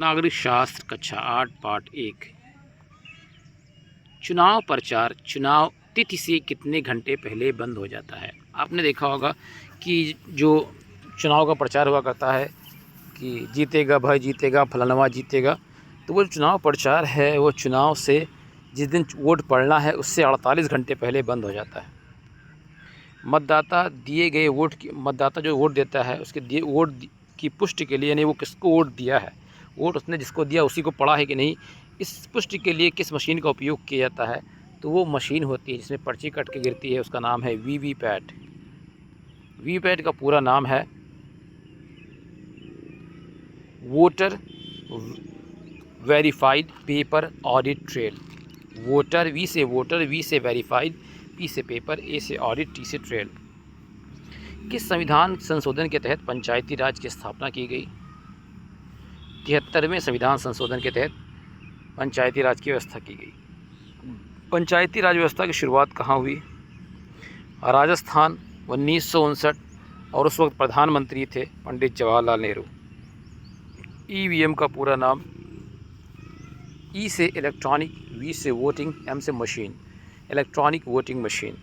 नागरिक शास्त्र कक्षा 8 पाठ 1। चुनाव प्रचार चुनाव तिथि से कितने घंटे पहले बंद हो जाता है। आपने देखा होगा कि जो चुनाव का प्रचार हुआ करता है कि जीतेगा भाई जीतेगा, फलानवा जीतेगा, तो वो चुनाव प्रचार है वो चुनाव से जिस दिन वोट पड़ना है उससे 48 घंटे पहले बंद हो जाता है। मतदाता दिए गए वोट की मतदाता जो वोट देता है उसके दिए वोट की पुष्टि के लिए, यानी वो किसको वोट दिया है, वोट उसने जिसको दिया उसी को पड़ा है कि नहीं, इस पुष्टि के लिए किस मशीन का उपयोग किया जाता है। तो वो मशीन होती है जिसमें पर्ची कट के गिरती है, उसका नाम है वीवीपैट। वीवीपैट का पूरा नाम है voter verified paper audit trail. Voter V से वोटर, वी से वेरीफाइड, पी से पेपर, ए से ऑडिट, टी से ट्रेल। किस संविधान संशोधन के तहत पंचायती राज की स्थापना की गई। 73वें संविधान संशोधन के तहत पंचायती राज की व्यवस्था की गई। पंचायती राज व्यवस्था की शुरुआत कहाँ हुई। राजस्थान, 1959, और उस वक्त प्रधानमंत्री थे पंडित जवाहरलाल नेहरू। ईवीएम का पूरा नाम, ई से इलेक्ट्रॉनिक, वी से वोटिंग, एम से मशीन, इलेक्ट्रॉनिक वोटिंग मशीन।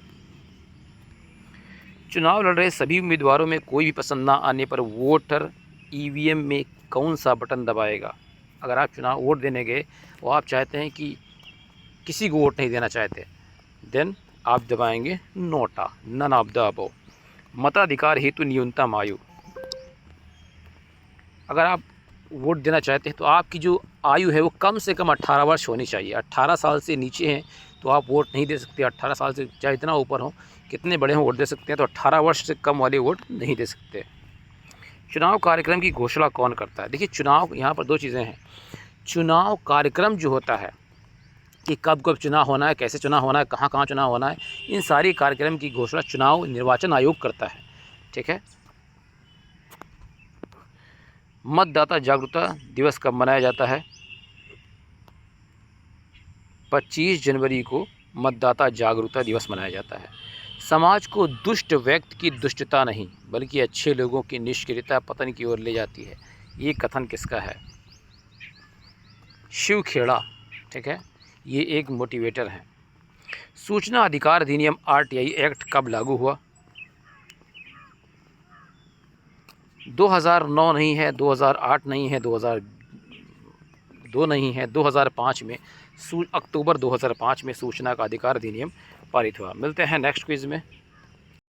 चुनाव लड़ रहे सभी उम्मीदवारों में कोई भी पसंद ना आने पर वोटर ईवीएम में कौन सा बटन दबाएगा। अगर आप चुनाव वोट देने गए और आप चाहते हैं कि किसी को वोट नहीं देना चाहते, देन आप दबाएंगे NOTA, none of the above. मताधिकार हेतु न्यूनतम आयु। अगर आप वोट देना चाहते हैं तो आपकी जो आयु है वो कम से कम 18 वर्ष होनी चाहिए। 18 साल से नीचे हैं तो आप वोट नहीं दे सकते। 18 साल से चाहे इतना ऊपर हो, कितने बड़े हों, वोट दे सकते हैं, तो 18 वर्ष से कम वाले वोट नहीं दे सकते। चुनाव कार्यक्रम की घोषणा कौन करता है। देखिए, चुनाव यहाँ पर दो चीज़ें हैं। चुनाव कार्यक्रम जो होता है कि कब कब चुनाव होना है, कैसे चुनाव होना है, कहाँ कहाँ चुनाव होना है, इन सारी कार्यक्रम की घोषणा चुनाव निर्वाचन आयोग करता है। ठीक है। मतदाता जागरूकता दिवस कब मनाया जाता है। 25 जनवरी को मतदाता जागरूकता दिवस मनाया जाता है। समाज को दुष्ट व्यक्ति की दुष्टता नहीं बल्कि अच्छे लोगों की निष्क्रियता पतन की ओर ले जाती है। ये कथन किसका है। शिव खेड़ा। ठीक है, ये एक मोटिवेटर हैं। सूचना अधिकार अधिनियम आरटीआई एक्ट कब लागू हुआ। 2009 नहीं है, 2008 नहीं है, 2002 नहीं है, 2005 में अक्टूबर 2005 में सूचना का अधिकार अधिनियम पारित हुआ। मिलते हैं नेक्स्ट क्विज में।